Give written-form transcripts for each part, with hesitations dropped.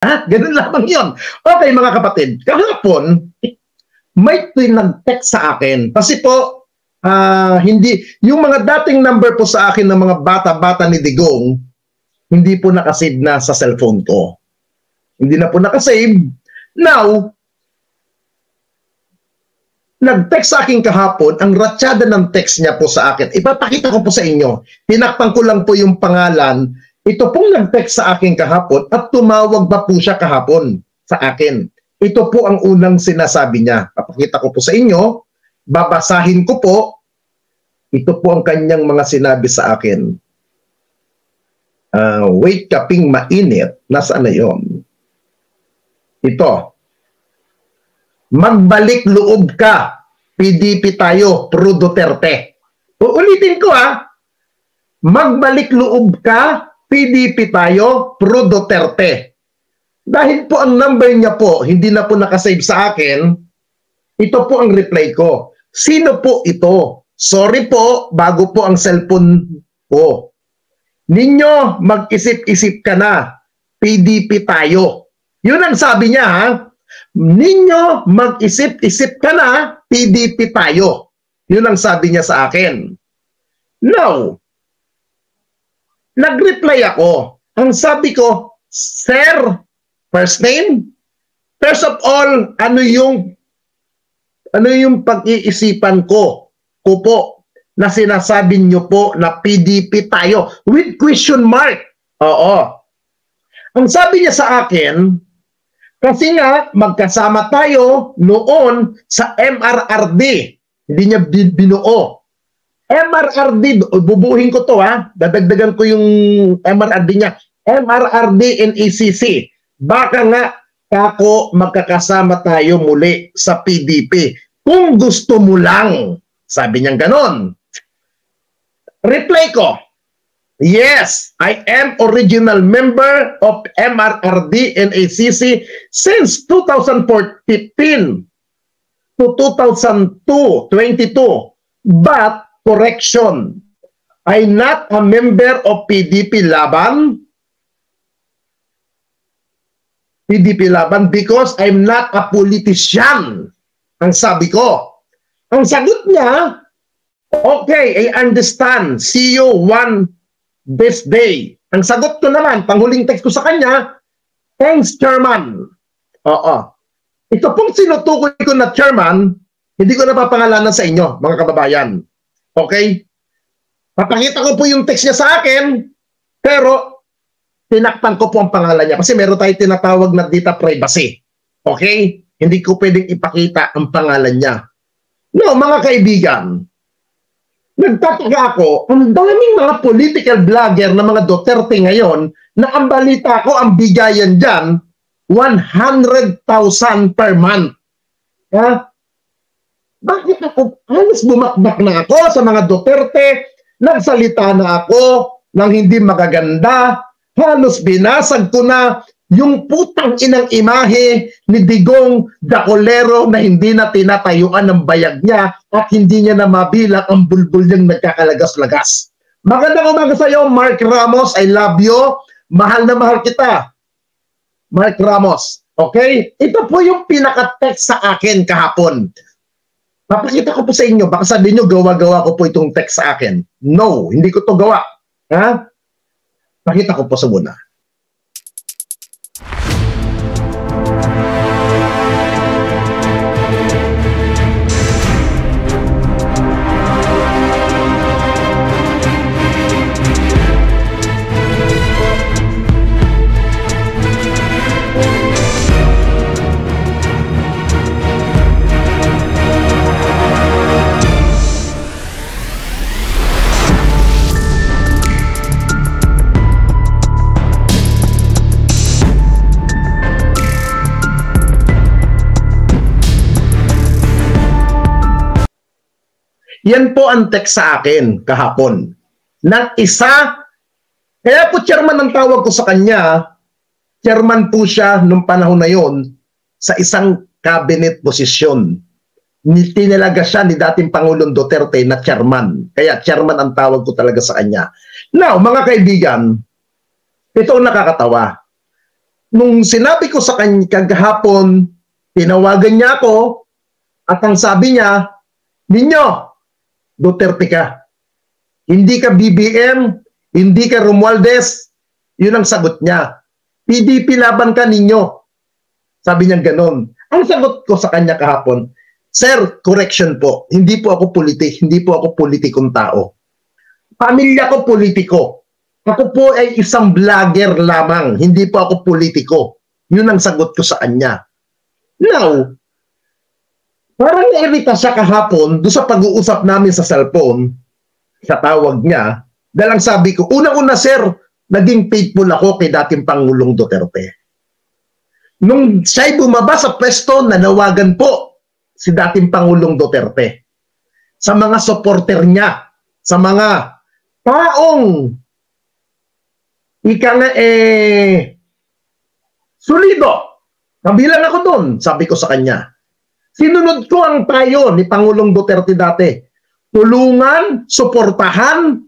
Ganun lamang yun. Okay, mga kapatid, kahapon, may nag-text sa akin. Kasi po, hindi, yung mga dating number po sa akin ng mga bata-bata ni Digong, hindi po nakasave na sa cellphone ko. Hindi na po nakasave. Now, nag-text sa akin kahapon, ang ratsyada ng text niya po sa akin. Ipapakita ko po sa inyo. Tinakpan ko lang po yung pangalan. Ito pong nag-text sa akin kahapon at tumawag ba po siya kahapon sa akin. Ito po ang unang sinasabi niya. Papakita ko po sa inyo. Babasahin ko po. Ito po ang kanyang mga sinabi sa akin. Wait kaping mainit. Nasaan na yun? Ito. Magbalik loob ka. PDP tayo. Pro Duterte. Uulitin ko Magbalik loob ka. PDP tayo. Pro Duterte. Dahil po ang number niya po, hindi na po nakasave sa akin, ito po ang reply ko. Sino po ito? Sorry po, bago po ang cellphone ko. Ninyo, mag-isip-isip ka na. PDP tayo. Yun ang sabi niya, Ninyo, mag-isip-isip ka na. PDP tayo. Yun ang sabi niya sa akin. Now, nag-reply ako. Ang sabi ko, Sir, first name, first of all, ano yung pag-iisipan ko po na sinasabi nyo po na PDP tayo with question mark. Oo. Ang sabi niya sa akin, kasi nga magkasama tayo noon sa MRRD. Hindi niya binuo. MRRD, bubuhin ko to dadagdagan ko yung MRRD niya. MRRD and ACC. Baka nga kako magkakasama tayo muli sa PDP. Kung gusto mo lang. Sabi niya ganon. Reply ko, yes, I am original member of MRRD and ACC since 2015 to 2022. But correction, I'm not a member of PDP Laban. PDP Laban because I'm not a politician. Ang sabi ko. Ang sagot niya, okay, I understand. See you one this day. Ang sagot ko naman, panghuling text ko sa kanya, thanks, Chairman. Oo. Ito pong sinutukoy ko na Chairman, hindi ko napapangalanan sa inyo, mga kababayan. Okay? Papakita ko po yung text niya sa akin, pero tinakpan ko po ang pangalan niya kasi meron tayong tinatawag na data privacy. Okay? Hindi ko pwedeng ipakita ang pangalan niya. No, mga kaibigan, nagtataka ako, ang daming mga political blogger na mga Duterte ngayon na ang balita ko, ang bigayan dyan, 100,000 per month. Bakit ako? Halos bumakbak na ako sa mga Duterte, nagsalita na ako ng hindi magaganda, halos binasag ko na yung putang inang imahe ni Digong Dacolero na hindi na tinatayuan ng bayag niya at hindi niya na mabilang ang bulbul niyang nagkakalagas-lagas. Magandang umaga sa iyo, Mark Ramos. I love you. Mahal na mahal kita. Mark Ramos. Okay? Ito po yung pinaka-text sa akin kahapon. Papakita ko po sa inyo. Baka sabihin nyo, gawa-gawa ko po itong text sa akin. No, hindi ko to gawa. Pakita ko po sa muna. Yan po ang text sa akin kahapon. Nang isa, kaya po chairman ang tawag ko sa kanya, chairman po siya nung panahon na yon sa isang cabinet posisyon. Tinalaga siya ni dating Pangulong Duterte na chairman. Kaya chairman ang tawag ko talaga sa kanya. Now, mga kaibigan, ito ang nakakatawa. nung sinabi ko sa kanya kagahapon, tinawagan niya ako at ang sabi niya, Ninyo, Duterte ka. Hindi ka BBM, hindi ka Romualdez. Yun ang sagot niya. PDP laban ka ninyo. Sabi niya ganon. Ang sagot ko sa kanya kahapon, Sir, correction po. Hindi po ako politik. Hindi po ako politikong tao. Pamilya ko politiko. Ako po ay isang vlogger lamang. Hindi po ako politiko. Yun ang sagot ko sa kanya. Now, parang nairita siya kahapon doon sa pag-uusap namin sa cellphone, sa tawag niya, dahil ang sabi ko, una-una sir, naging faithful ako kay dating Pangulong Duterte. Nung siya'y bumaba sa pwesto, nanawagan po si dating Pangulong Duterte sa mga supporter niya, sa mga taong ika nga solido. Kabilang ako doon, sabi ko sa kanya. Sinunod ko ang tayo ni Pangulong Duterte dati. Tulungan, suportahan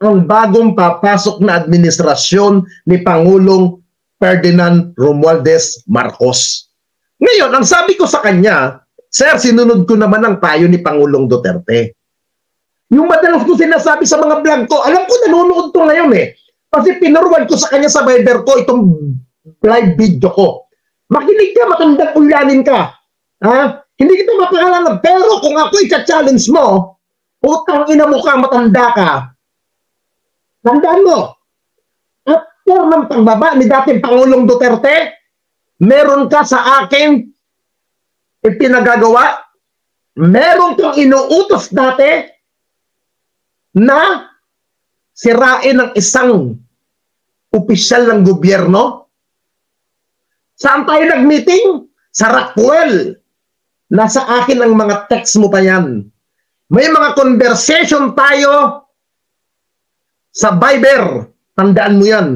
ang bagong papasok na administrasyon ni Pangulong Ferdinand Romualdez Marcos. Ngayon, ang sabi ko sa kanya, Sir, sinunod ko naman ang tayo ni Pangulong Duterte. Yung madalas ko sinasabi sa mga vlog ko, alam ko nanonood to ngayon eh. Kasi pinurwad ko sa kanya sa Viber ko itong live video ko. Makinig ka, matandang ulanin ka. Ha? Hindi kita mapakalanan. Pero kung ako i-challenge mo, utang ina mo ka, matanda ka. Tandaan mo, after ng pagbaba ni dating Pangulong Duterte, meron ka sa akin ipinagagawa, meron kang inuutos dati na sirain ang isang opisyal ng gobyerno. Saan tayo nag-meeting? Sa Rockwell. Nasa akin ang mga text mo pa yan. May mga conversation tayo sa Viber. Tandaan mo yan.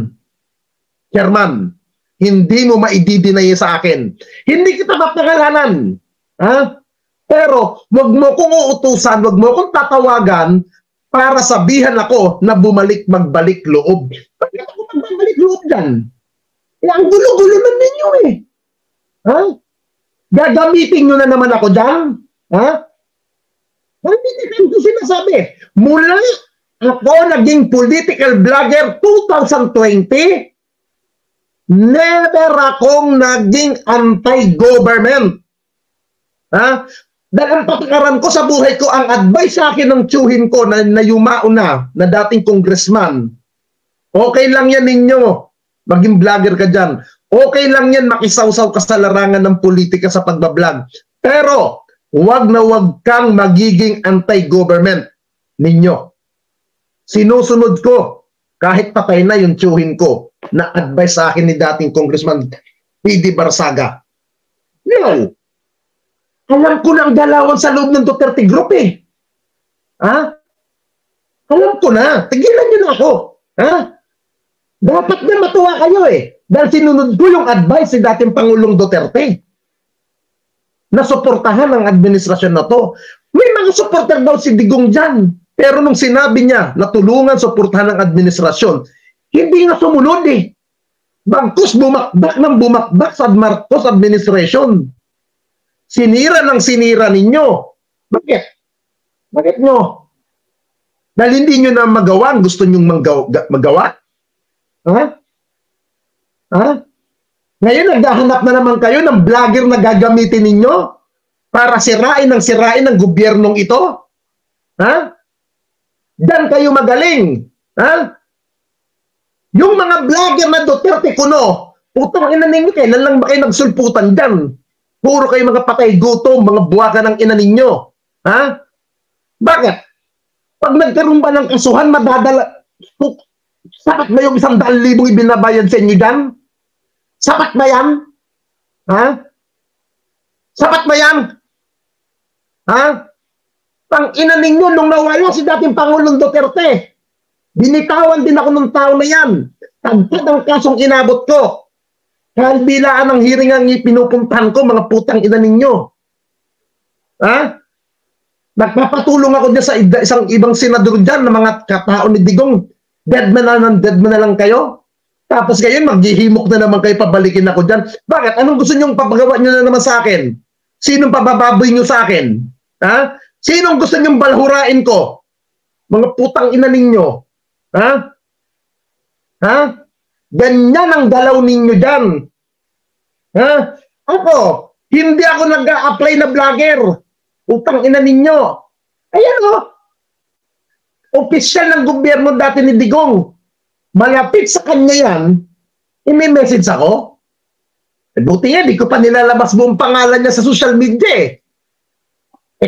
Chairman, hindi mo maididinay sa akin. Hindi kita mapangalanan. Ha? Pero, wag mo kong uutusan, wag mo kong tatawagan para sabihan ako na magbalik loob. Bakit ako magbalik loob dyan? Eh, ang gulo-gulo na ninyo eh. Ha? Gagamitin nyo na naman ako dyan? Ha? Hindi ko sinasabi. Mula ako naging political vlogger 2020, never akong naging anti-government. Ha? Dahil ang patakaran ko sa buhay ko, ang advice sa akin ng tiyuhin ko na yumao na dating congressman, okay lang yan ninyo, maging vlogger ka dyan. Okay lang yan makisawsaw ka sa larangan ng politika sa pagbablog. Pero, wag na wag kang magiging anti-government ninyo. Sinusunod ko, kahit patay na yung tiyuhin ko, na advice sa akin ni dating Congressman P.D. Barsaga. No. Alam ko na ang galawan sa loob ng Duterte Group eh. Ha? Alam ko na. Tigilan niyo na ako. Ha? Dapat na matuwa kayo eh. Dahil sinunod ko yung advice ni dating Pangulong Duterte na suportahan ang administrasyon na to. May mga supporter daw si Digong dyan. Pero nung sinabi niya na tulungan suportahan ang administrasyon, hindi nga sumunod eh. Bagkus bumakbak ng bumakbak sa Marcos administration. Sinira ng sinira ninyo. Bakit? Bakit nyo? Dahil hindi nyo na magawa ang gusto nyong magawa? Ha? Ha? Ngayon, naghahanap na naman kayo ng vlogger na gagamitin ninyo para sirain ng gobyernong ito? Ha? Diyan kayo magaling. Ha? Yung mga vlogger na Duterte kuno, putang ina ninyo, kailan lang ba kayo nagsulputan dyan? Puro kayo mga patay gutom, mga buwaka ng ina ninyo. Ha? Bakit? Pag nagkaroon ba ng kasuhan, madadala... Sapat ba yung 100,000 ibinabayad sa inyo dyan? Sapat ba yan? Ha? Sapat ba yan? Ha? Pang ina ninyo, nung nawala si dating Pangulong Duterte, binitawan din ako ng tao na yan. Tagpad ang kasong inabot ko. Kahit bilaan ng hearing ang pinupuntahan ko, mga putang ina ninyo. Ha? Nagpapatulong ako dyan sa isang ibang senador dyan na mga katao ni Digong. Dead man na lang kayo. Tapos ngayon, maghihimok na naman kayo, pabalikin ako dyan. Bakit? Anong gusto nyong papagawa nyo na naman sa akin? Sinong pabababoy nyo sa akin? Ha? Sinong gusto nyong balhurain ko? Mga putang ina ninyo. Ha? Ha? Ganyan ang galaw ninyo dyan. Ha? Ako, hindi ako nag-a-apply na vlogger. Putang ina ninyo. Ayan o. Opisyal ng gobyerno dati ni Digong. Malapit sa kanya yan, may message ako. Buti nga, di ko pa nilalabas buong pangalan niya sa social media eh.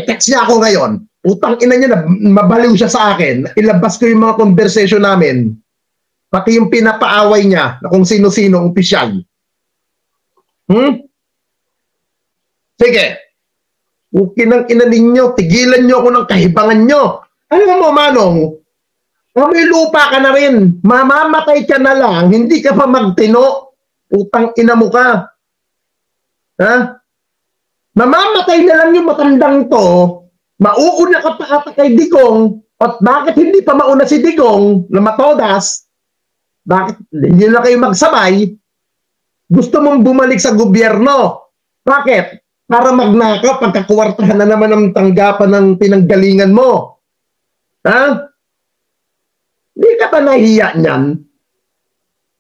Text niya ako ngayon. Utang ina niya na mabaliw siya sa akin. Ilabas ko yung mga conversation namin. Pati yung pinapaaway niya na kung sino-sino opisyal. Sige. Okay ng ina ninyo. Tigilan niyo ako ng kahibangan niyo. Alam mo, Manong, may lupa ka na rin. Mamamatay ka na lang. Hindi ka pa magtino. Utang ina mo ka. Ha? Mamamatay na lang yung matandang to. Mauuna ka pa ata kay Digong. At bakit hindi pa mauna si Digong na matodas? Bakit hindi na kayo magsabay? Gusto mong bumalik sa gobyerno. Bakit? Para magnakaw, pagkakuwartahan na naman ang tanggapan ng pinanggalingan mo. Ha? Hindi ka ba nahiya niyan?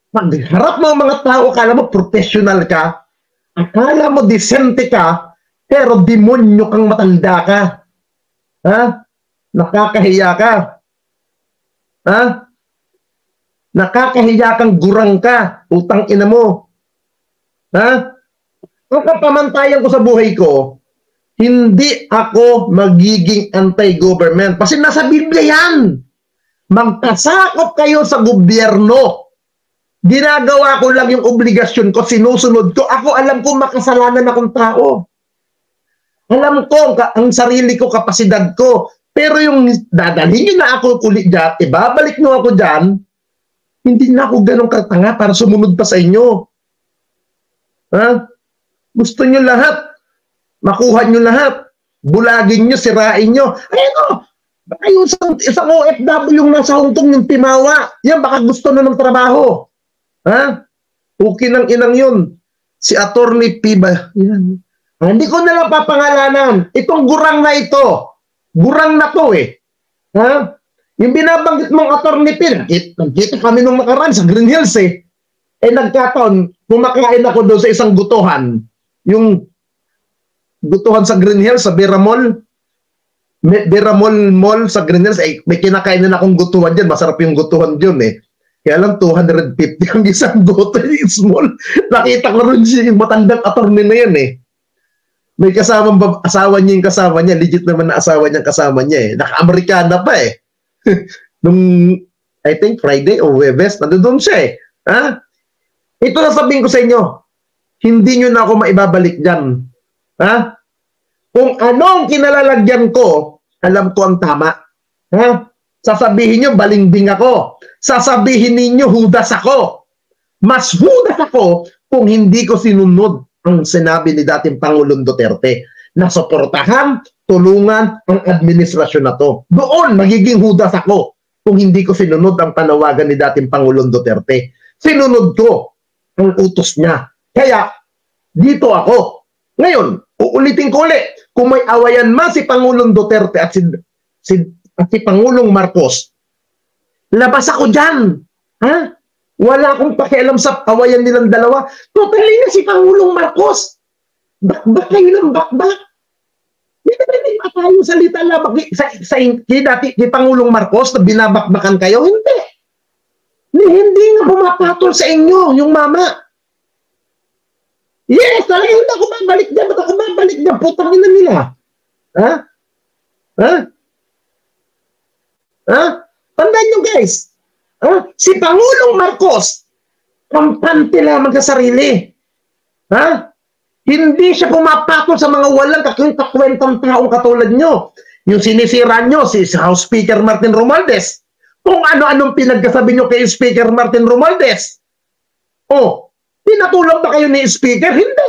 Pagharap mo ang mga tao, akala mo professional ka, akala mo disente ka, pero demonyo kang matanda ka. Ha? Nakakahiya ka. Ha? Nakakahiya kang gurang ka. Utang ina mo. Ha? Ang kapamantayan ko sa buhay ko, hindi ako magiging anti-government. Kasi nasa Biblia yan. Magkasakop kayo sa gobyerno. Ginagawa ko lang yung obligasyon ko, sinusunod ko. Ako alam ko makasalanan akong tao. Alam ko ang sarili ko, kapasidad ko. Pero yung dadalhin nyo na ako kulit dyan, ibabalik nyo ako dyan, hindi na ako ganong katanga para sumunod pa sa inyo. Ha? Gusto nyo lahat. Makuha nyo lahat. Bulagin nyo, sirain nyo. Ayun o. Baka yung isang OFW yung nasa Hong Kong, yung Timawa. Yan, baka gusto na ng trabaho. Ha? Okay ng inang yun. Si Attorney P ba? Yan. Hindi ko na lang papangalanan. Itong gurang na ito. Gurang na to eh. Ha? Yung binabanggit mong Attorney P, nagkita kami nung nakaraan sa Green Hills eh. Eh nagkataon, kumakain ako doon sa isang gutuhan. Yung gutuhan sa Green Hills, sa Vera Mall. Vera Mall sa Green Hills, eh, may kinakain na akong gutuhan dyan. Masarap yung gutuhan dyan eh. Kaya lang 250 ang isang goto. Small. Nakita ko rin siya yung matandang attorney na yan eh. May kasamang asawa niya yung kasama niya. Legit naman na asawa niya kasama niya eh. Naka-Amerikana pa eh. Nung, I think Friday o Webes, nandun siya eh. Ha? Ito na sabihin ko sa inyo. Hindi nyo na ako maibabalik dyan. Ha? Kung anong kinalalagyan ko, alam ko ang tama. Ha? Sasabihin nyo, balingbing ako. Sasabihin ninyo, hudas ako. Mas hudas ako kung hindi ko sinunod ang sinabi ni dating Pangulong Duterte na suportahan, tulungan ang administrasyon na to. Doon, magiging hudas ako kung hindi ko sinunod ang panawagan ni dating Pangulong Duterte. Sinunod ko ang utos niya. Kaya, dito ako. Ngayon, uulitin ko ulit. Kung may awayan man si Pangulong Duterte at si Pangulong Marcos, labas ako dyan. Ha? Wala akong pakialam sa awayan nilang dalawa. Totally na si Pangulong Marcos. Bakbak kayo ng bakbak. Hindi ba tayo salita lang kay Pangulong Marcos na binabakbakan kayo? Hindi. Hindi nga pumapatol sa inyo yung mama. Yes, talaga hindi ako babalik dyan. Ba't ako babalik dyan? Putang ina nila. Ha? Ha? Ha? Tandaan nyo guys. Ha? Si Pangulong Marcos, kampante lamang sa sarili. Ha? Hindi siya pumapatol sa mga walang kakwentang taong katulad nyo. Yung sinisira nyo, si House Speaker Martin Romualdez. Kung ano-anong pinagkasabi nyo kay Speaker Martin Romualdez. Oh, pinatulong ba kayo ni Speaker? Hindi.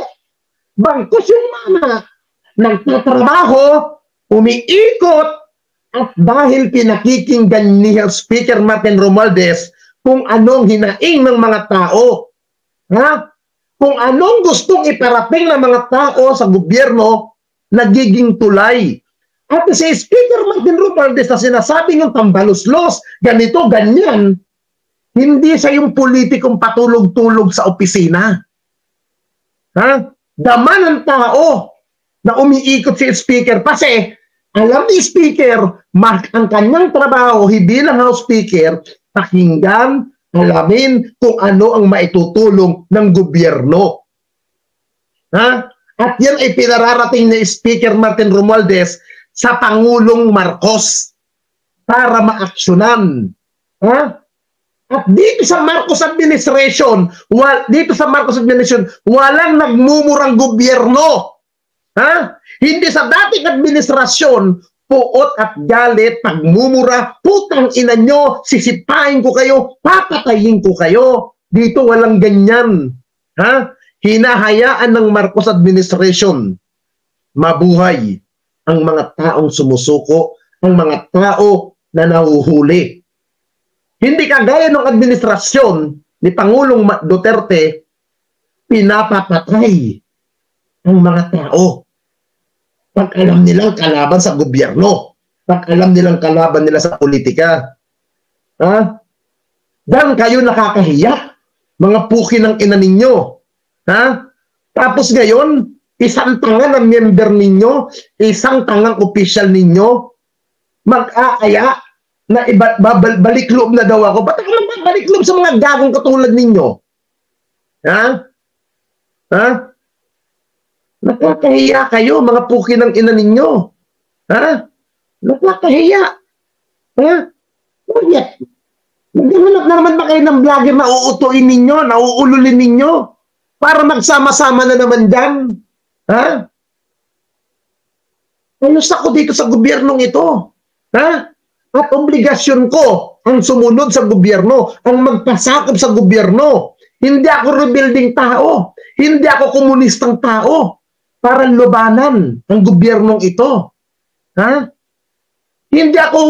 Bangkos yung mama. Nagtatrabaho, umiikot, at dahil pinakikinggan ni Speaker Martin Romualdez, kung anong hinaing ng mga tao. Ha? Kung anong gustong iparating ng mga tao sa gobyerno, nagiging tulay. At si Speaker Martin Romualdez na sinasabi ng tambaluslos, ganito, ganyan, hindi siya yung politikong patulog-tulog sa opisina. Ha? Dama ng tao na umiikot si Speaker kasi alam ni Speaker, ang kanyang trabaho bilang House Speaker, pakinggan, alamin kung ano ang maitutulong ng gobyerno. Ha? At yan ay pinararating ni Speaker Martin Romualdez sa Pangulong Marcos para maaksyonan. Ha? At dito sa Marcos administration, walang nagmumurang gobyerno. Ha? Hindi sa dating administrasyon, puot at galit, pagmumura, putang ina nyo, sisipain ko kayo, papatayin ko kayo. Dito walang ganyan. Ha? Hinahayaan ng Marcos administration mabuhay ang mga taong sumusuko, ang mga tao na nahuhuli. Hindi kagaya ng administrasyon ni Pangulong Duterte, pinapapatay ang mga tao. Pag alam nilang kalaban sa gobyerno, pag alam nilang kalaban nila sa politika. Ha? Dan kayo nakakahiya, mga puki ng ina ninyo. Ha? Tapos ngayon, isang tanga ng member ninyo, isang tangang opisyal ninyo, mag-aaya na balik loob na daw ako. Ba't ako naman balik loob sa mga gagong katulad ninyo? Ha? Ha? Nakakahiya kayo, mga puki ng ina ninyo. Ha? Nakakahiya. Ha? Maghanap na naman ba kayo ng vlogger na uutuin ninyo, na uululin ninyo, para magsama-sama na naman dyan? Ha? Ayos ako dito sa gobyernong ito. Ha? At obligasyon ko ang sumunod sa gobyerno, ang magpasakop sa gobyerno. Hindi ako rebuilding tao. Hindi ako komunistang tao para lubanan ang gobyernong ito. Ha? Hindi ako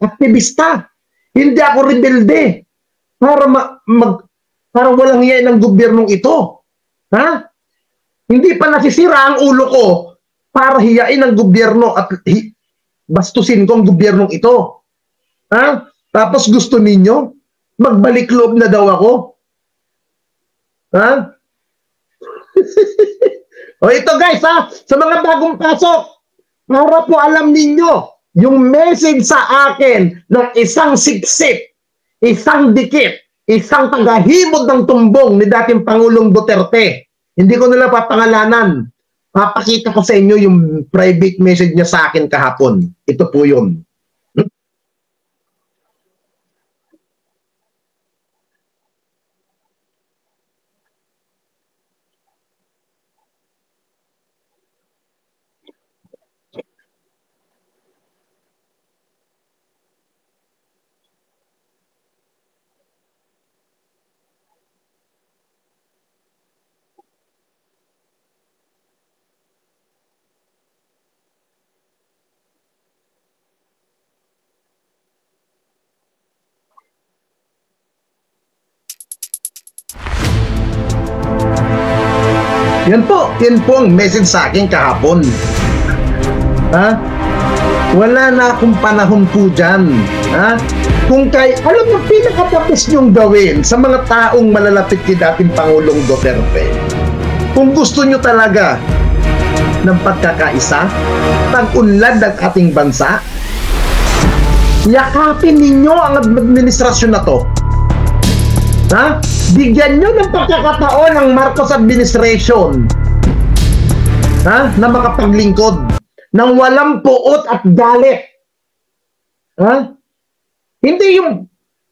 aktivista. Hindi ako rebelde para walang hiyain ng gobyernong ito. Ha? Hindi pa nasisira ang ulo ko para hiyain ang gobyerno at bastusin ko ang gobyernong ito. Ha? Tapos gusto ninyo, magbalik loob na daw ako. Ha? O ito guys ha, sa mga bagong pasok, para po alam ninyo, yung message sa akin ng isang siksik, isang dikit, isang tagahimod ng tumbong ni dating Pangulong Duterte. Hindi ko nila papangalanan. Papakita ko sa inyo yung private message niya sa akin kahapon. Ito po yun. Yan po ang message sa akin kahapon. Ha? Wala na akong panahon po dyan. Ha? Kung alam mo, pinakatapos niyong gawin sa mga taong malalapit kay dating Pangulong Duterte. Kung gusto niyo talaga ng pagkakaisa, pag-unlad ng ating bansa, yakapin ninyo ang administrasyon na to. Ha? Bigyan nyo ng pagkakataon ng Marcos administration, ha? Na makapaglingkod ng walang puot at galit. Ha? Hindi yung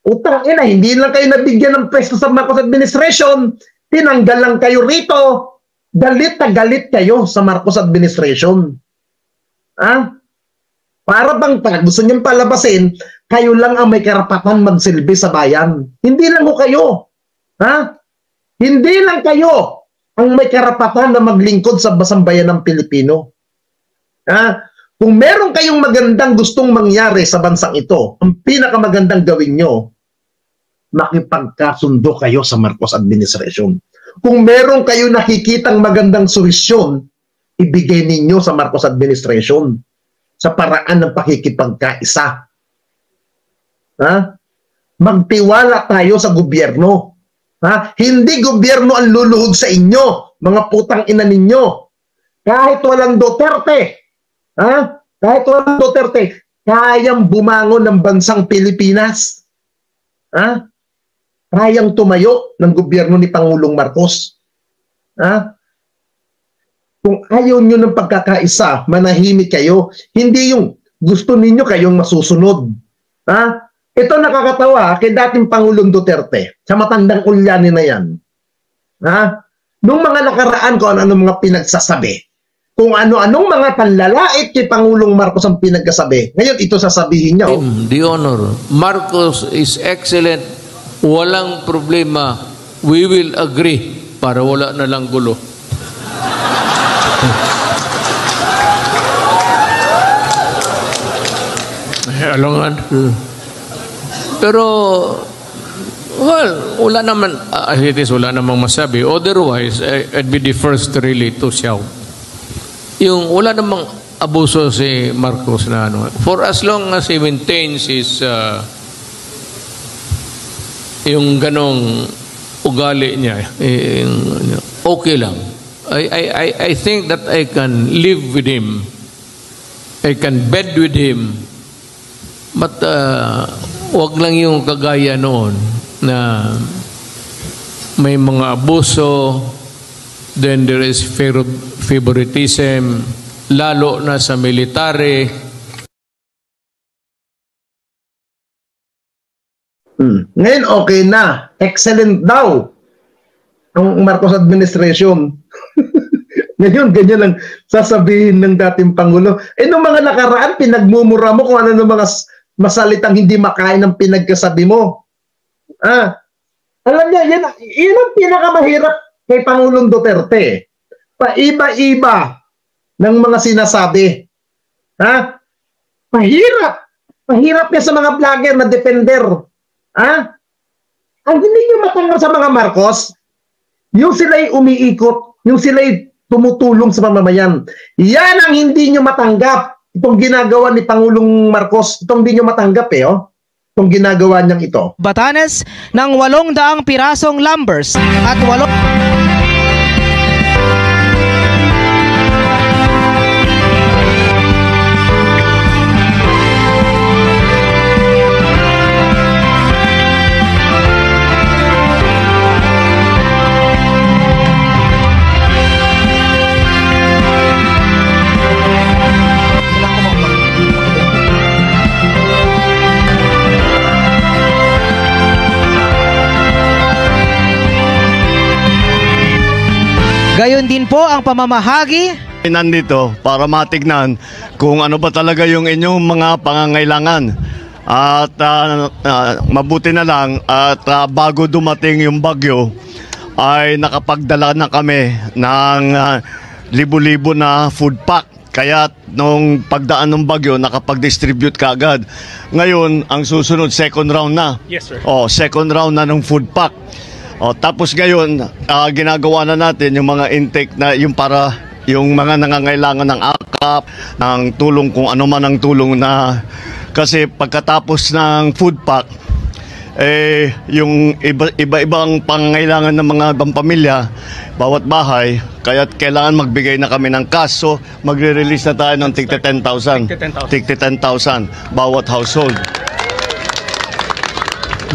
utang ina, hindi lang kayo nabigyan ng pwesto sa Marcos administration, tinanggal lang kayo rito, galit na galit kayo sa Marcos administration. Ha? Para bang gusto niyong palabasin, kayo lang ang may karapatan magsilbi sa bayan. Hindi lang ko kayo. Ha? Hindi lang kayo ang may karapatan na maglingkod sa basambayan ng Pilipino. Ha? Kung meron kayong magandang gustong mangyari sa bansang ito, ang pinakamagandang gawin nyo, makipagkasundo kayo sa Marcos administration. Kung meron kayo nakikitang magandang solusyon, ibigay ninyo sa Marcos administration sa paraan ng pakikipagkaisa. Ha? Magtiwala tayo sa gobyerno. Ha? Hindi gobyerno ang luluhod sa inyo, mga putang ina ninyo. Kahit walang Duterte, ha? Kahit walang Duterte, kayang bumangon ng bansang Pilipinas. Ha? Kayang tumayo ng gobyerno ni Pangulong Marcos. Ha? Kung ayaw nyo ng pagkakaisa, manahimik kayo. Hindi yung gusto ninyo kayong masusunod. Ha? Ito nakakatawa kay dating Pangulong Duterte, sa matandang ulyanin na yan. Ha? Nung mga nakaraan ko ano mga pinagsasabi, kung ano-anong mga panlalait kay Pangulong Marcos ang pinagkasabi, ngayon ito sasabihin niya. The honor. Marcos is excellent. Walang problema. We will agree para wala na lang gulo. Alangan. Pero, well, wala naman, as it is, wala namang masabi. Otherwise, I'd be the first really to shout. Yung wala namang abuso si Marcos na ano. For as long as he maintains his yung ganong ugali niya, okay lang. I think that I can live with him. I can bed with him. But wag lang yung kagaya noon na may mga abuso, then there is favoritism, lalo na sa military. Ngayon okay na. Excellent daw ang Marcos administration. Ngayon ganyan lang sasabihin ng dating Pangulo. Nung mga nakaraan, pinagmumura mo kung ano ng mga masalitang hindi makain ng pinagkasabi mo. Alam niya, yan ang pinakamahirap kay Pangulong Duterte. Paiba-iba ng mga sinasabi. Mahirap. Mahirap niya sa mga vlogger na defender. Ang hindi nyo matanggap sa mga Marcos, yung sila'y umiikot, yung sila'y tumutulong sa mamamayan. Yan ang hindi nyo matanggap. Itong ginagawa ni Pangulong Marcos, itong hindi nyo matanggap itong ginagawa niyang ito. Batanes ng 800 pirasong lumbers at 8... Gayon din po ang pamamahagi. Nandito para matignan kung ano ba talaga yung inyong mga pangangailangan. At mabuti na lang at bago dumating yung bagyo ay nakapagdala na kami ng libo-libo na food pack. Kaya nung pagdaan ng bagyo, nakapag-distribute ka agad. Ngayon, ang susunod, second round na. Yes, sir. Second round na ng food pack. Tapos ngayon, ginagawa na natin yung mga intake na yung para yung mga nangangailangan ng AKAP, ng tulong kung ano man ang tulong na kasi pagkatapos ng food pack, yung iba-ibang pangangailangan ng mga ibang pamilya, bawat bahay, kaya kailangan magbigay na kami ng cash. So magre-release na tayo ng tigte 10,000. Tigte 10,000 bawat household.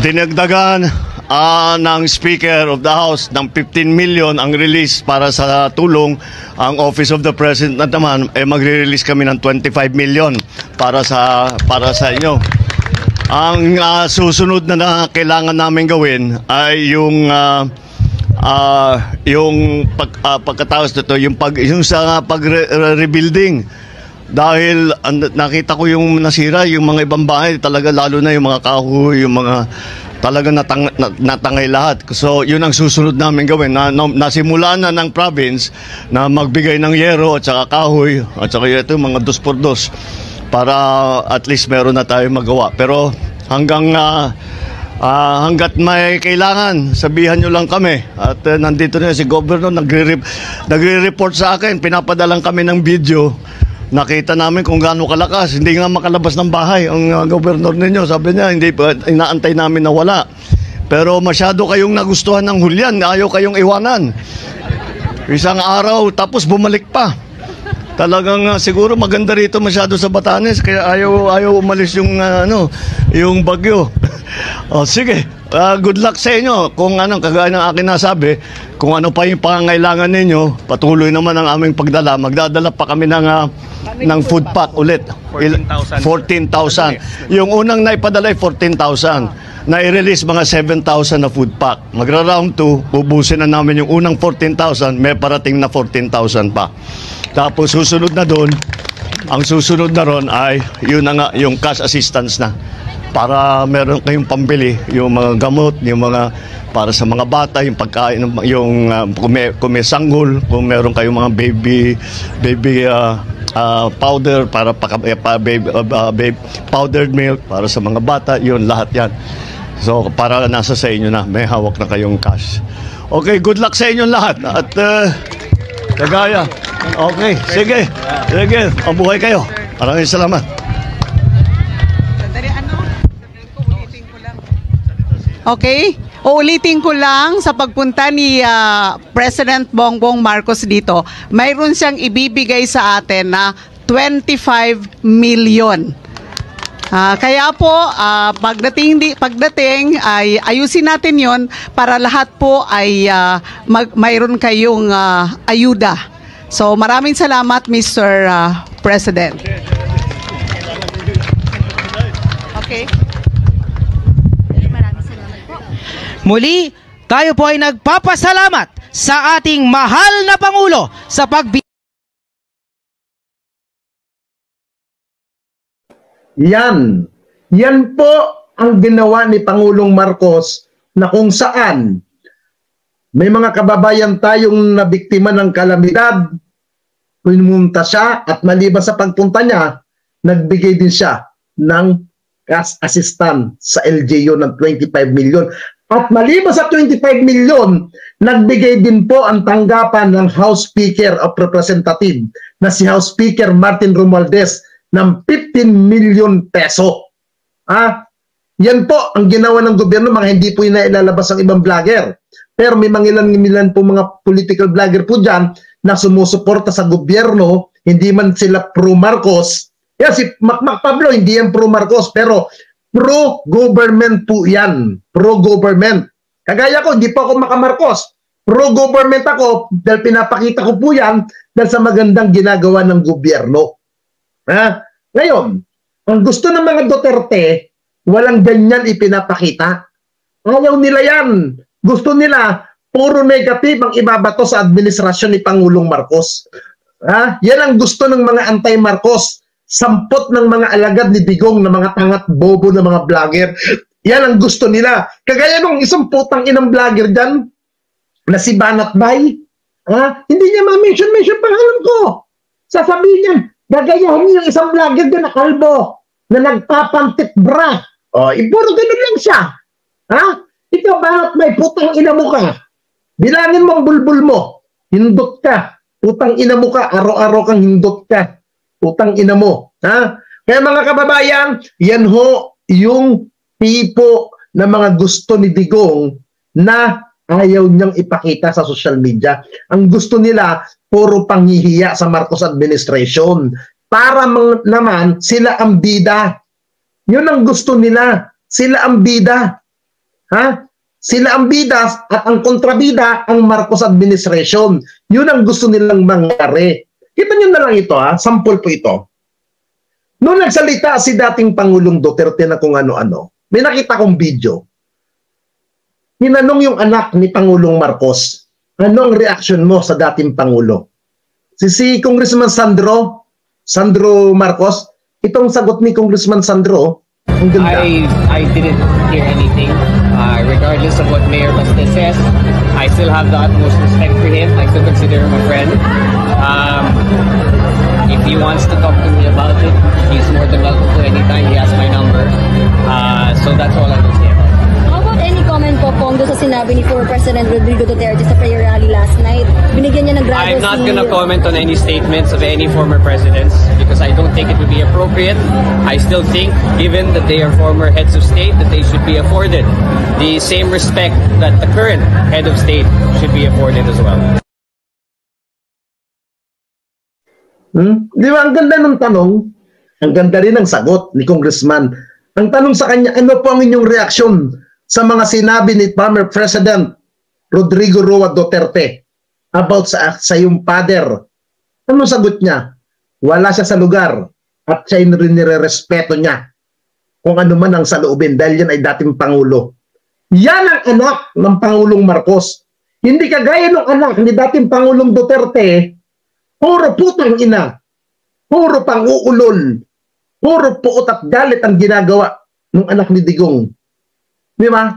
Dinagdagan ng Speaker of the House ng 15 million ang release para sa tulong. Ang Office of the President na naman magre-release kami ng 25 million para sa inyo. Ang susunod na kailangan namin gawin ay yung pagkatapos nito yung sa pag-rebuilding. Dahil nakita ko yung nasira, yung mga ibang bahay talaga, lalo na yung mga kahoy, yung mga talaga natangay lahat. So yun ang susunod namin gawin. Nasimulan na ng province na magbigay ng yero at saka kahoy at saka ito mga 2x2 para at least meron na tayo magawa. Pero hanggang Hanggat may kailangan, sabihan nyo lang kami. At nandito na si Governor, nagre-report sa akin, pinapadalang kami ng video. Nakita namin kung gaano kalakas. Hindi nga makalabas ng bahay ang Governor ninyo. Sabi niya, hindi pa, inaantay namin na wala. Pero masyado kayong nagustuhan ng hulyan, ayaw kayong iwanan. Isang araw, tapos bumalik pa. Talagang siguro maganda rito masyado sa Batanes, kaya ayaw umalis yung yung bagyo. Sige, good luck sa inyo. Kung kagaya ng akin nasabi, kung ano pa yung pangangailangan ninyo, patuloy naman ang aming pagdala. Magdadala pa kami ng food pack ulit. 14,000. Yung unang naipadala ay 14,000. Na-release mga 7,000 na food pack. Magra-round 2, ubusin na namin yung unang 14,000, may parating na 14,000 pa. Tapos susunod na doon, ang susunod na ron ay yun na nga, yung cash assistance na. Para meron kayong pambili, yung mga gamot, yung mga para sa mga bata, yung pagkain, yung kung may sanggol, kung meron kayong mga baby powder para powdered milk para sa mga bata, yun lahat yan. So para nasa sa inyo na, may hawak na kayong cash. Okay, good luck sa inyo lahat. At kagaya. Okay, sige. Sige, mabuhay kayo. Maraming salamat. Okay, uulitin ko lang sa pagpunta ni President Bongbong Marcos dito, mayroon siyang ibibigay sa atin na 25 million. Kaya po, pagdating ay ayusin natin yon para lahat po ay mayroon kayong ayuda. So maraming salamat, Mr. President. Okay. Muli, tayo po ay nagpapasalamat sa ating mahal na Pangulo sa Yan po ang ginawa ni Pangulong Marcos na kung saan may mga kababayan tayong nabiktima ng kalamidad, pumunta siya at maliban sa pagpunta niya, nagbigay din siya ng cash assistance sa LGU ng 25 million. At maliban sa 25 million, nagbigay din po ang tanggapan ng House Speaker of Representatives na si House Speaker Martin Romualdez ng 15 million peso. Yan po ang ginawa ng gobyerno, mga hindi po inailalabas ang ibang vlogger. Pero may mangilan-ngilan po mga political vlogger po dyan na sumusuporta sa gobyerno, hindi man sila pro-Marcos. Yan, si Mac Pablo, hindi yan pro-Marcos, pero pro-government po yan. Pro-government. Kagaya ko, hindi po ako maka-Marcos. Pro-government ako dahil pinapakita ko po yan dahil sa magandang ginagawa ng gobyerno. Ngayon, ang gusto ng mga Duterte, walang ganyan ipinapakita. Ayaw nila yan. Gusto nila, puro negative ang ibabato sa administrasyon ni Pangulong Marcos. Yan ang gusto ng mga anti-Marcos. Sampot ng mga alagad ni Digong na mga tangat bobo na mga vlogger. Yan ang gusto nila. Kagaya nung isang putang inang vlogger dyan, na si Banat Bay, hindi niya ma-mention pangalan ko. Sasabihin niya, gagayahin niya yung isang vlogger dyan na kalbo, na nagpapantit bra. Puro ganun lang siya. Ikaw, Banat Bay, putang ina mo ka. Bilangin mo ang bulbul mo. Hindot ka. Putang ina mo ka. Araw-araw kang hindot ka. Putang ina mo. Kaya mga kababayan, yan ho yung tipo na mga gusto ni Digong na ayaw niyang ipakita sa social media. Ang gusto nila, puro panghihiya sa Marcos administration. Para naman, sila ang bida. Yun ang gusto nila. Sila ang bida. Sila ang bida at ang kontrabida ang Marcos administration. Yun ang gusto nilang mangyari. Kita nyo na lang ito, sample po ito. Noong nagsalita si dating Pangulong Duterte na kung ano-ano, may nakita kong video. Tinanong yung anak ni Pangulong Marcos, ano ang reaction mo sa dating Pangulo? Si Congressman Sandro Marcos, itong sagot ni Congressman Sandro, ang ganda. I didn't hear anything. Regardless of what Mayor Basta says, I still have the utmost respect for him. I still consider him a friend. If he wants to talk to me about it, he's more than welcome to anytime. He has my number. So that's all I can say about it. any comment po Pong doon sa sinabi ni former President Rodrigo Duterte sa prayer rally last night? Binigyan niya ng grado I'm not gonna comment on any statements of any former presidents because I don't think it would be appropriate. I still think, given that they are former heads of state, that they should be afforded the same respect that the current head of state should be afforded as well. Di ba, ang ganda ng tanong, ang ganda rin ng sagot ni Congressman. Ang tanong sa kanya, ano po ang inyong reaksyon sa mga sinabi ni former President Rodrigo Roa Duterte about sa iyong father? Ano sagot niya? Wala siya sa lugar at siya rin nire-respeto niya kung ano man ang saloobin dahil yan ay dating Pangulo. Yan ang anak ng Pangulong Marcos. Hindi kagaya ng anak ni dating Pangulong Duterte, puro putang ina, puro pang-uulol, puro puot at galit ang ginagawa ng anak ni Digong. Di ba?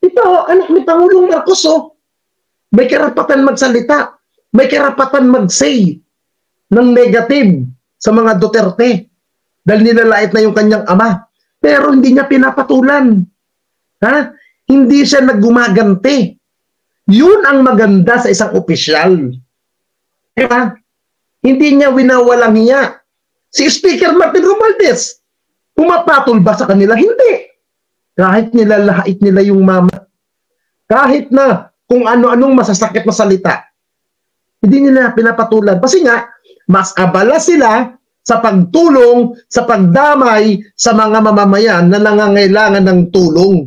Ito, anak ni Pangulong Marcos, oh. May karapatan magsalita. May karapatan mag-say ng negative sa mga Duterte. Dahil nilalait na yung kanyang ama. Pero hindi niya pinapatulan. Ha? Hindi siya naggumaganti. Yun ang maganda sa isang opisyal. Di ba? Hindi niya winawalang hiya. Si Speaker Martin Romualdez, pumapatol ba sa kanila? Hindi. Kahit nilalahait nila yung mama. Kahit na kung ano-anong masasakit na salita. Hindi nila pinapatulan. Kasi nga, mas abala sila sa pagtulong, sa pagdamay sa mga mamamayan na nangangailangan ng tulong.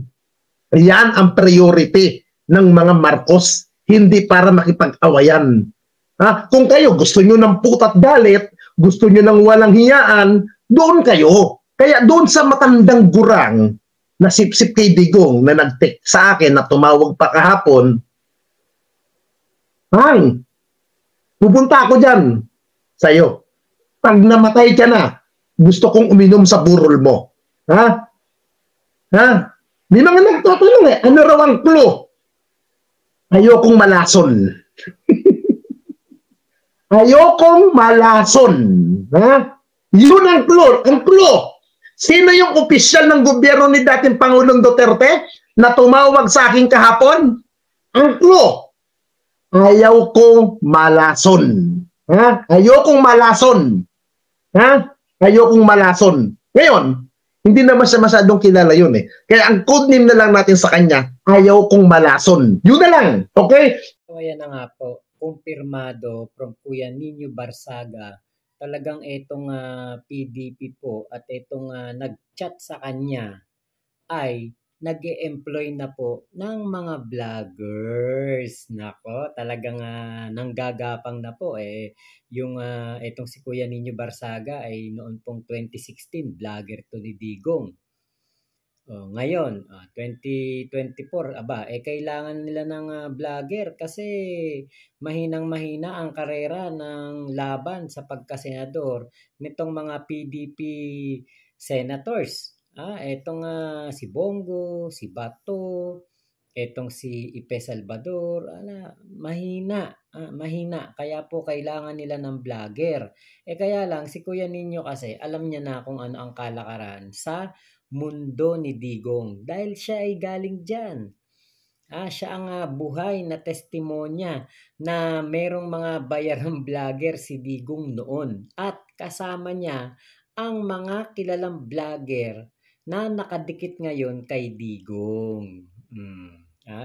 Yan ang priority ng mga Marcos. Hindi para makipag-awayan. Ha? Kung kayo gusto nyo ng putat galit, gusto nyo ng walang hiyaan, doon kayo. Kaya doon sa matandang gurang na sip-sip kay Digong na nag-text sa akin na tumawag pa kahapon, Hang, pupunta ako dyan sa'yo. Pag namatay ka na, gusto kong uminom sa burol mo. Ha? Ha? May mga nagtatanong ano raw ang clue? Ayokong malason. Ayokong malason. Ha? Yun ang clue. Ang clue. Sino yung opisyal ng gobyerno ni dating Pangulong Duterte na tumawag sa akin kahapon? Ang clue. Ayaw kong malason. Ha? Ayokong malason. Ha? Ayokong malason. Ngayon, hindi naman siya masyadong kilala yun eh. Kaya ang code name na lang natin sa kanya, ayaw kong malason. Yun na lang. Okay? So ayan na nga po, kumpirmado from Kuya Nino Barsaga, talagang itong PDP po at itong nag-chat sa kanya ay nag-e-employ na po ng mga vloggers. Nako, talagang nanggagapang na po eh. Yung itong si Kuya Nino Barsaga ay noon pong 2016, vlogger to ni Digong. Ngayon, 2024, kailangan nila ng vlogger kasi mahinang-mahina ang karera ng laban sa pagkasenador nitong mga PDP senators. Etong si Bongo, si Bato, etong si Ipe Salvador, mahina. Kaya po kailangan nila ng vlogger. Kaya lang, si Kuya Nino kasi, alam niya na kung ano ang kalakaran sa mundo ni Digong. Dahil siya ay galing dyan. Siya ang buhay na testimonya na merong mga bayarang vlogger si Digong noon. At kasama niya ang mga kilalang vlogger na nakadikit ngayon kay Digong.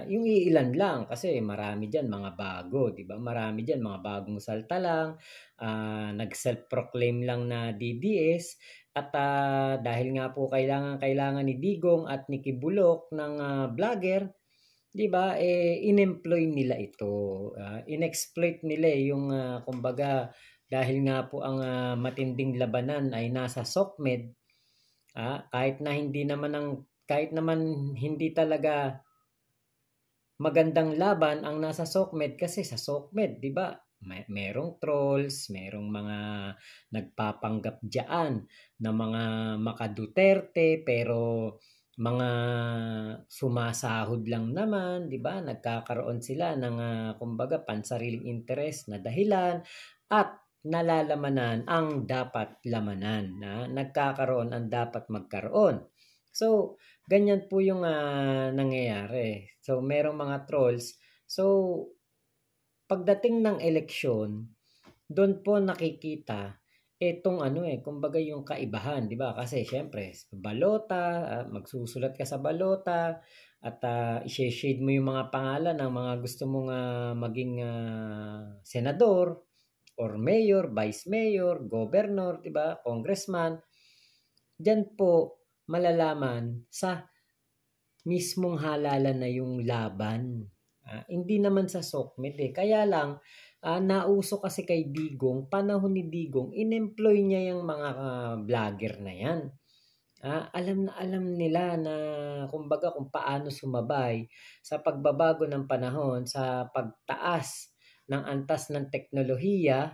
Yung iilan lang kasi marami diyan mga bago, 'di ba? Marami diyan mga bagong salta lang, nag-self-proclaim lang na DDS at dahil nga po kailangan ni Digong at ni Kibulok ng vlogger, 'di ba? In-employ nila ito. In-exploit nila yung kumbaga dahil nga po ang matinding labanan ay nasa SOCMED. Kahit naman hindi talaga magandang laban ang nasa SOCMED kasi sa SOCMED, 'di ba? Merong trolls, merong mga nagpapanggap diyan na mga maka-Duterte pero mga sumasahod lang naman, 'di ba? Nagkakaroon sila ng kumbaga pansariling interes na dahilan at nalalaman ang dapat lamanan na nagkakaroon ang dapat magkaroon. So, ganyan po yung nangyayari. So, merong mga trolls. So, pagdating ng eleksyon, doon po nakikita itong kumbaga yung kaibahan, 'di ba? Kasi syempre, balota, magsusulat ka sa balota at i-shade mo yung mga pangalan ng mga gusto mong maging senador or mayor, vice mayor, governor, 'di ba? Congressman. Diyan po malalaman sa mismong halalan na yung laban. Hindi naman sa SOCMED Kaya lang, nauso kasi kay Digong, panahon ni Digong, in-employ niya yung mga vlogger na yan. Alam na alam nila na kumbaga kung paano sumabay sa pagbabago ng panahon, sa pagtaas ng antas ng teknolohiya,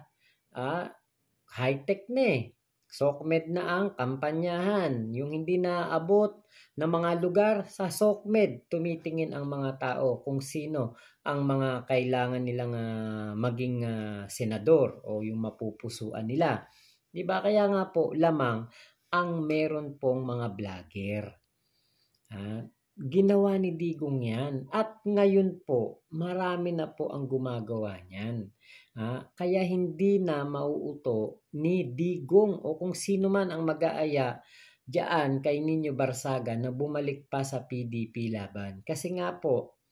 high-tech na SOCMED na ang kampanyahan. Yung hindi naaabot ng mga lugar sa SOCMED, tumitingin ang mga tao kung sino ang mga kailangan nilang maging senador o yung mapupusuan nila. 'Di ba? Kaya nga po lamang ang meron pong mga vlogger. Ginawa ni Digong yan at ngayon po marami na po ang gumagawa niyan. Kaya hindi na mauuto ni Digong o kung sino man ang mag-aaya diyan kay Nino Barsaga na bumalik pa sa PDP laban. Kasi nga po,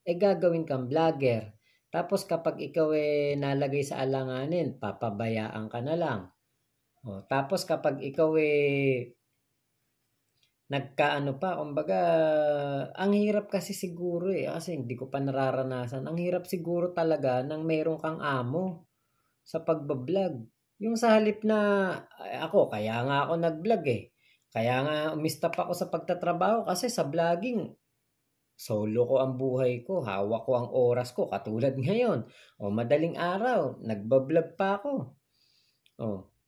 gagawin kang vlogger. Tapos kapag ikaw nalagay sa alanganin, papabayaan ka na lang. Tapos kapag ikaw nagkaano pa, kumbaga, ang hirap kasi siguro kasi hindi ko pa nararanasan. Ang hirap siguro talaga nang meron kang amo sa pagbablog. Yung sa halip na, ako, kaya nga ako nag-vlog Kaya nga umistap ako sa pagtatrabaho kasi sa vlogging, solo ko ang buhay ko, hawak ko ang oras ko, katulad ngayon. Madaling araw, nagbablog pa ako.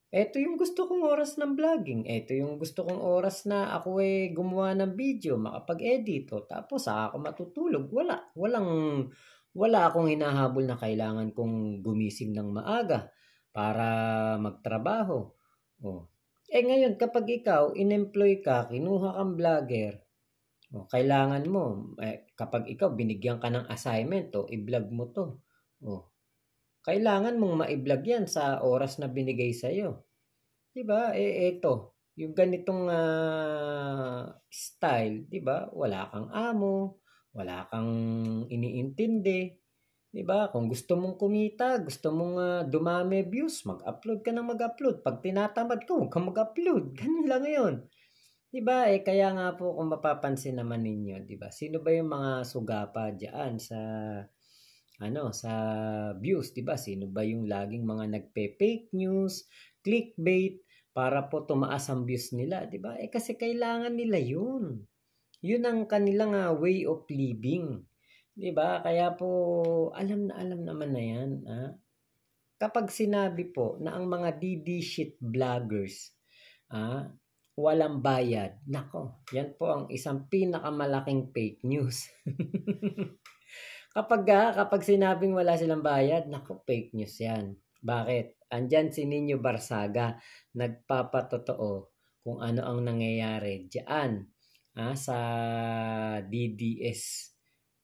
Ito yung gusto kong oras ng vlogging. Ito yung gusto kong oras na ako gumawa ng video, makapag-edit. Tapos ako matutulog. Wala akong hinahabol na kailangan kong gumising ng maaga para magtrabaho. Ngayon, kapag ikaw, in-employ ka, kinuha kang vlogger, kailangan mo, kapag ikaw binigyan ka ng assignment, i-vlog mo to. Kailangan mong ma-vlog yan sa oras na binigay sa'yo. Diba? Ito, yung ganitong style, diba? Wala kang amo, wala kang iniintindi. Diba? Kung gusto mong kumita, gusto mong dumami views, mag-upload ka ng mag-upload. Pag tinatamad ka, huwag kang mag-upload. Ganun lang yun. Diba? Kaya nga po kung mapapansin naman ninyo, diba? Sino ba yung mga sugapa dyan sa sa views, 'di ba? Sino ba yung laging mga nagpe-fake news, clickbait para po tumaas ang views nila, 'di ba? Kasi kailangan nila 'yun. 'Yun ang kanilang way of living. 'Di ba? Kaya po alam naman na 'yan, Kapag sinabi po na ang mga DD shit vloggers, walang bayad. Nako, 'yan po ang isang pinakamalaking fake news. Kapag sinabing wala silang bayad, naku, fake news yan. Bakit? Andyan si Nino Barsaga, nagpapatotoo kung ano ang nangyayari diyan sa DDS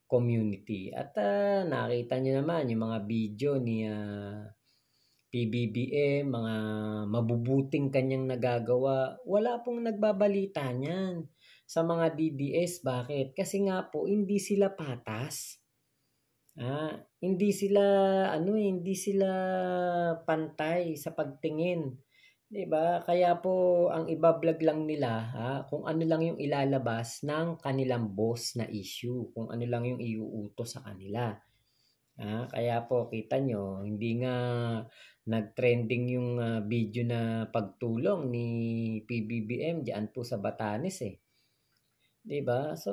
community. At nakita nyo naman yung mga video ni PBBM, mga mabubuting kanyang nagagawa. Wala pong nagbabalita niyan sa mga DDS. Bakit? Kasi nga po, hindi sila patas. Hindi sila pantay sa pagtingin. 'Di ba? Kaya po ang iba-vlog lang nila kung ano lang yung ilalabas ng kanilang boss na issue, kung ano lang yung iuutos sa kanila. Kaya po kita nyo, hindi nga nag-trending yung video na pagtulong ni PBBM diyan po sa Batanes 'Di ba? So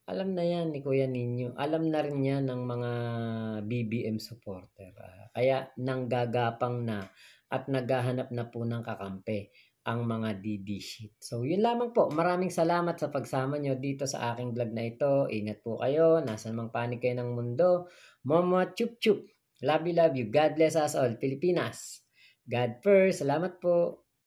alam na yan ni Kuya Nino. Alam na rin yan ng mga BBM supporter. Kaya nanggagapang na at naghahanap na po ng kakampi ang mga DD shit. So yun lamang po. Maraming salamat sa pagsama nyo dito sa aking vlog na ito. Ingat po kayo. Nasaan mang panig kayo ng mundo. Momo chup chup. Love you. God bless us all. Pilipinas. God first. Salamat po.